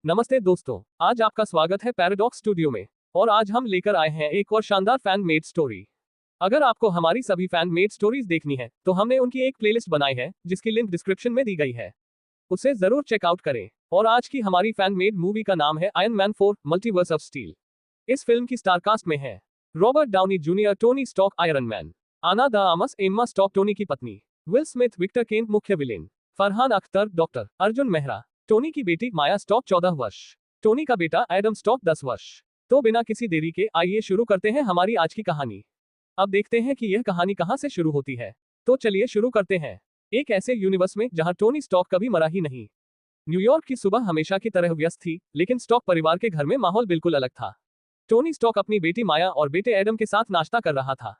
नमस्ते दोस्तों, आज आपका स्वागत है पैराडॉक्स स्टूडियो में। और आज हम लेकर आए हैं एक और शानदार फैन मेड स्टोरी। अगर आपको हमारी सभी फैन मेड स्टोरीज देखनी है तो हमने उनकी एक प्लेलिस्ट बनाई है जिसकी लिंक डिस्क्रिप्शन में दी गई है, उसे जरूर चेकआउट करें। और आज की हमारी फैन मेड मूवी का नाम है Iron Man 4 multiverse of steel. इस फिल्म की स्टारकास्ट में है Robert Downey Junior Tony Stark Iron Man, Ana de Armas Emma Stark Tony की पत्नी, विल स्मिथ विक्टर केंट मुख्य villain, Farhan Akhtar doctor, Arjun Mehra Tony की बेटी माया स्टॉक 14 वर्ष, टोनी का बेटा एडम स्टॉक 10 वर्ष। तो बिना किसी देरी के आइए शुरू करते हैं हमारी आज की कहानी। अब देखते हैं कि यह कहानी कहां से शुरू होती है। तो चलिए शुरू करते हैं। एक ऐसे यूनिवर्स में जहां टोनी स्टॉक कभी मरा ही नहीं। न्यूयॉर्क की सुबह हमेशा की तरह व्यस्त थी, लेकिन स्टॉक परिवार के घर में माहौल बिल्कुल अलग था। टोनी स्टॉक अपनी बेटी माया और बेटे एडम के साथ नाश्ता कर रहा था।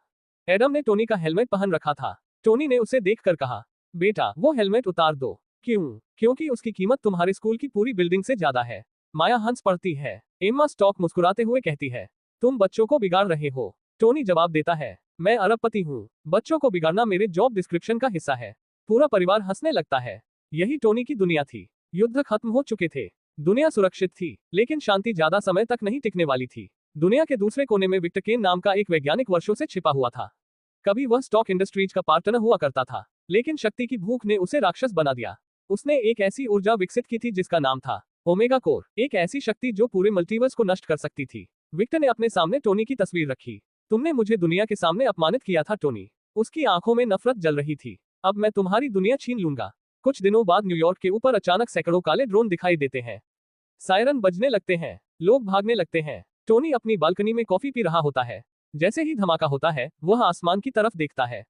एडम ने टोनी का हेलमेट पहन रखा था। टोनी ने उसे देखकर कहा, बेटा वो हेलमेट उतार दो। क्यों? क्योंकि उसकी कीमत तुम्हारे स्कूल की पूरी बिल्डिंग से ज्यादा है। माया हंस पड़ती है। एम्मा स्टॉक मुस्कुराते हुए कहती है, तुम बच्चों को बिगाड़ रहे हो। टोनी जवाब देता है, मैं अरबपति हूँ, बच्चों को बिगाड़ना मेरे जॉब डिस्क्रिप्शन का हिस्सा है। पूरा परिवार हंसने लगता है। यही टोनी की दुनिया थी। युद्ध खत्म हो चुके थे, दुनिया सुरक्षित थी, लेकिन शांति ज्यादा समय तक नहीं टिकने वाली थी। दुनिया के दूसरे कोने में विक्टर केन नाम का एक वैज्ञानिक वर्षों से छिपा हुआ था। कभी वह स्टॉक इंडस्ट्रीज का पार्टनर हुआ करता था, लेकिन शक्ति की भूख ने उसे राक्षस बना दिया। उसने एक ऐसी ऊर्जा विकसित की थी जिसका नाम था ओमेगा कोर, एक ऐसी शक्ति जो पूरे मल्टीवर्स को नष्ट कर सकती थी। विक्टर ने अपने सामने टोनी की तस्वीर रखी। तुमने मुझे दुनिया के सामने अपमानित किया था टोनी। उसकी आंखों में नफरत जल रही थी। अब मैं तुम्हारी दुनिया छीन लूंगा। कुछ दिनों बाद न्यूयॉर्क के ऊपर अचानक सैकड़ों काले ड्रोन दिखाई देते हैं। सायरन बजने लगते हैं, लोग भागने लगते हैं। टोनी अपनी बालकनी में कॉफी पी रहा होता है। जैसे ही धमाका होता है, वह आसमान की तरफ देखता है।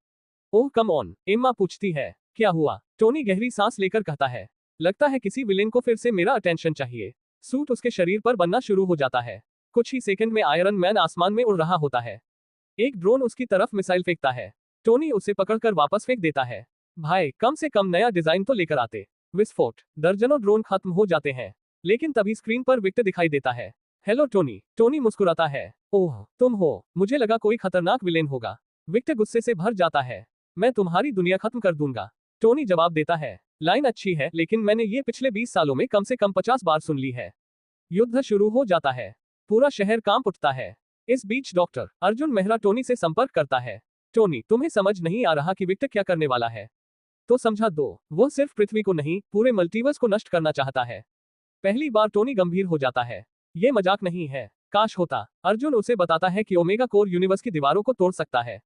ओह कम ऑन, एम्मा पूछती है, क्या हुआ? टोनी गहरी सांस लेकर कहता है, लगता है किसी विलेन को फिर से मेरा अटेंशन चाहिए। सूट उसके शरीर पर बनना शुरू हो जाता है। कुछ ही सेकंड में आयरन मैन आसमान में उड़ रहा होता है। एक ड्रोन उसकी तरफ मिसाइल फेंकता है। टोनी उसे पकड़कर वापस फेंक देता है। भाई, कम से कम नया डिजाइन तो लेकर आते। विस्फोट, दर्जनों ड्रोन खत्म हो जाते हैं, लेकिन तभी स्क्रीन पर विक्टर दिखाई देता है। Hello Tony. टोनी मुस्कुराता है, ओह तुम हो, मुझे लगा कोई खतरनाक विलेन होगा। विक्टर गुस्से से भर जाता है, मैं तुम्हारी दुनिया खत्म कर दूंगा। टोनी जवाब देता है, लाइन अच्छी है, लेकिन मैंने ये पिछले 20 सालों में कम से कम 50 बार सुन ली है। युद्ध शुरू हो जाता है। पूरा शहर कांप उठता है। इस बीच डॉक्टर अर्जुन मेहरा टोनी से संपर्क करता है। टोनी, तुम्हें समझ नहीं आ रहा कि विक्टर क्या करने वाला है? तो समझा दो, वो सिर्फ पृथ्वी को नहीं, पूरे मल्टीवर्स को नष्ट करना चाहता है। पहली बार टोनी गंभीर हो जाता है। ये मजाक नहीं है। काश होता। अर्जुन उसे बताता है कि ओमेगा कोर यूनिवर्स की दीवारों को तोड़ सकता है।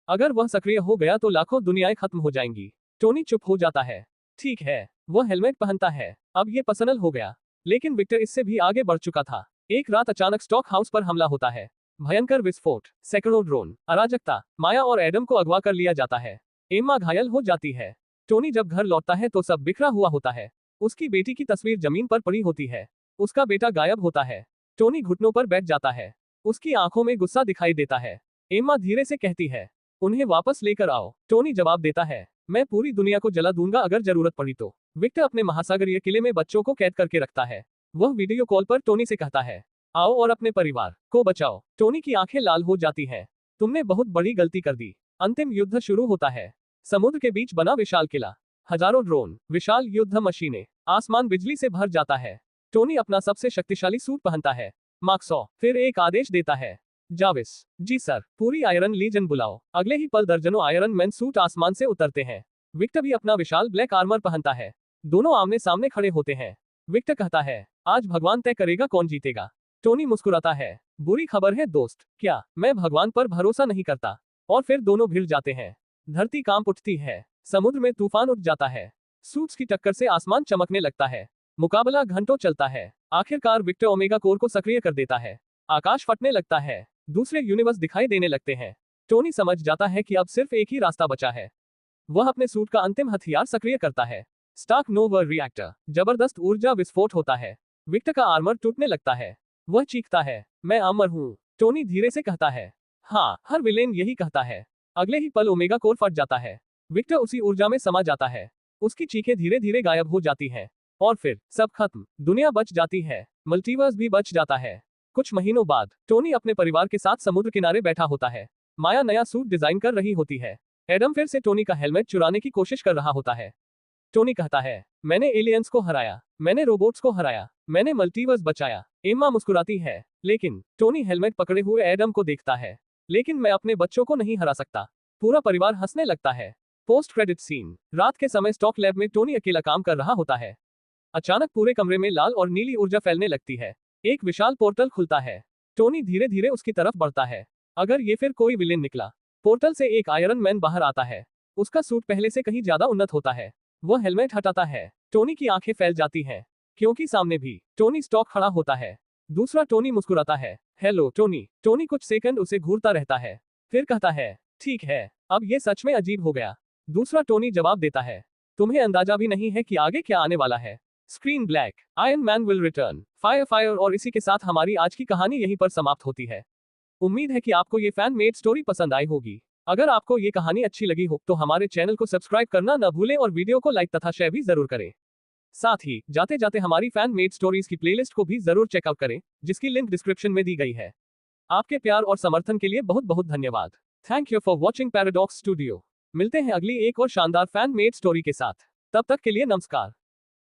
अगर वह सक्रिय हो गया तो लाखों दुनियाएं खत्म हो जाएंगी। टोनी चुप हो जाता है। ठीक है, वह हेलमेट पहनता है। अब ये पर्सनल हो गया। लेकिन विक्टर इससे भी आगे बढ़ चुका था। एक रात अचानक स्टॉक हाउस पर हमला होता है। भयंकर विस्फोट, सैकड़ों ड्रोन, अराजकता, माया और एडम को अगवा कर लिया जाता है। एम्मा घायल हो जाती है। टोनी जब घर लौटता है तो सब बिखरा हुआ होता है। उसकी बेटी की तस्वीर जमीन पर पड़ी होती है। उसका बेटा गायब होता है। टोनी घुटनों पर बैठ जाता है। उसकी आंखों में गुस्सा दिखाई देता है। एम्मा धीरे से कहती है, उन्हें वापस लेकर आओ। टोनी जवाब देता है, मैं पूरी दुनिया को जला दूंगा अगर जरूरत पड़ी तो। विक्टर अपने महासागरीय किले में बच्चों को कैद करके रखता है। वह वीडियो कॉल पर टोनी से कहता है, आओ और अपने परिवार को बचाओ। टोनी की आंखें लाल हो जाती हैं। तुमने बहुत बड़ी गलती कर दी। अंतिम युद्ध शुरू होता है। समुद्र के बीच बना विशाल किला, हजारों ड्रोन, विशाल युद्ध मशीनें, आसमान बिजली से भर जाता है। टोनी अपना सबसे शक्तिशाली सूट पहनता है। मार्क 100 फिर एक आदेश देता है, जाविस, जी सर, पूरी आयरन लीजन बुलाओ। अगले ही पल दर्जनों आयरन मैन सूट आसमान से उतरते हैं। विक्टर भी अपना विशाल ब्लैक आर्मर पहनता है। दोनों आमने सामने खड़े होते हैं। विक्टर कहता है, आज भगवान तय करेगा कौन जीतेगा। टोनी मुस्कुराता है, बुरी खबर है दोस्त, क्या? मैं भगवान पर भरोसा नहीं करता। और फिर दोनों भिड़ जाते हैं। धरती कांप उठती है। समुद्र में तूफान उठ जाता है। सूट्स की टक्कर से आसमान चमकने लगता है। मुकाबला घंटों चलता है। आखिरकार विक्टर ओमेगा कोर को सक्रिय कर देता है। आकाश फटने लगता है। दूसरे यूनिवर्स दिखाई देने लगते हैं। टोनी समझ जाता है कि अब सिर्फ एक ही रास्ता बचा है। वह अपने सूट का अंतिम हथियार सक्रिय करता है, स्टार्क नोवा रिएक्टर। जबरदस्त ऊर्जा विस्फोट होता है। विक्टर का आर्मर टूटने लगता है। वह चीखता है, मैं अमर हूँ। टोनी धीरे से कहता है, हाँ, हर विलेन यही कहता है। अगले ही पल ओमेगा कोर फट जाता है। विक्टर उसी ऊर्जा में समा जाता है। उसकी चीखें धीरे धीरे गायब हो जाती हैं। और फिर सब खत्म। दुनिया बच जाती है, मल्टीवर्स भी बच जाता है। कुछ महीनों बाद टोनी अपने परिवार के साथ समुद्र किनारे बैठा होता है। माया नया सूट डिजाइन कर रही होती है। एडम फिर से टोनी का हेलमेट चुराने की कोशिश कर रहा होता है। टोनी कहता है, मैंने एलियंस को हराया, मैंने रोबोट्स को हराया, मैंने मल्टीवर्स बचाया। एम्मा मुस्कुराती है, लेकिन टोनी हेलमेट पकड़े हुए एडम को देखता है। लेकिन मैं अपने बच्चों को नहीं हरा सकता। पूरा परिवार हंसने लगता है। Post credit scene. रात के समय स्टॉक लैब में टोनी अकेला काम कर रहा होता है। अचानक पूरे कमरे में लाल और नीली ऊर्जा फैलने लगती है। एक विशाल पोर्टल खुलता है। टोनी धीरे धीरे उसकी तरफ बढ़ता है। अगर ये फिर कोई विलेन निकला। पोर्टल से एक आयरन मैन बाहर आता है। उसका सूट पहले से कहीं ज्यादा उन्नत होता है। वह हेलमेट हटाता है। टोनी की आंखें फैल जाती हैं, क्योंकि सामने भी टोनी स्टॉक खड़ा होता है। दूसरा टोनी मुस्कुराता है। Hello Tony. टोनी कुछ सेकंड उसे घूरता रहता है, फिर कहता है, ठीक है, अब ये सच में अजीब हो गया। दूसरा टोनी जवाब देता है, तुम्हें अंदाजा भी नहीं है कि आगे क्या आने वाला है। Screen black. Iron man will return. Fire fire. और इसी के साथ हमारी आज की कहानी यहीं पर समाप्त होती है। उम्मीद है कि आपको ये फैन मेड स्टोरी पसंद आई होगी। अगर आपको ये कहानी अच्छी लगी हो तो हमारे चैनल को सब्सक्राइब करना न भूलें और वीडियो को लाइक तथा शेयर भी जरूर करें। साथ ही जाते जाते हमारी फैन मेड स्टोरीज की प्लेलिस्ट को भी जरूर चेकआउट करें, जिसकी लिंक डिस्क्रिप्शन में दी गई है। आपके प्यार और समर्थन के लिए बहुत बहुत धन्यवाद। Thank you for watching paradox studio. मिलते हैं अगली एक और शानदार फैन मेड स्टोरी के साथ। तब तक के लिए नमस्कार।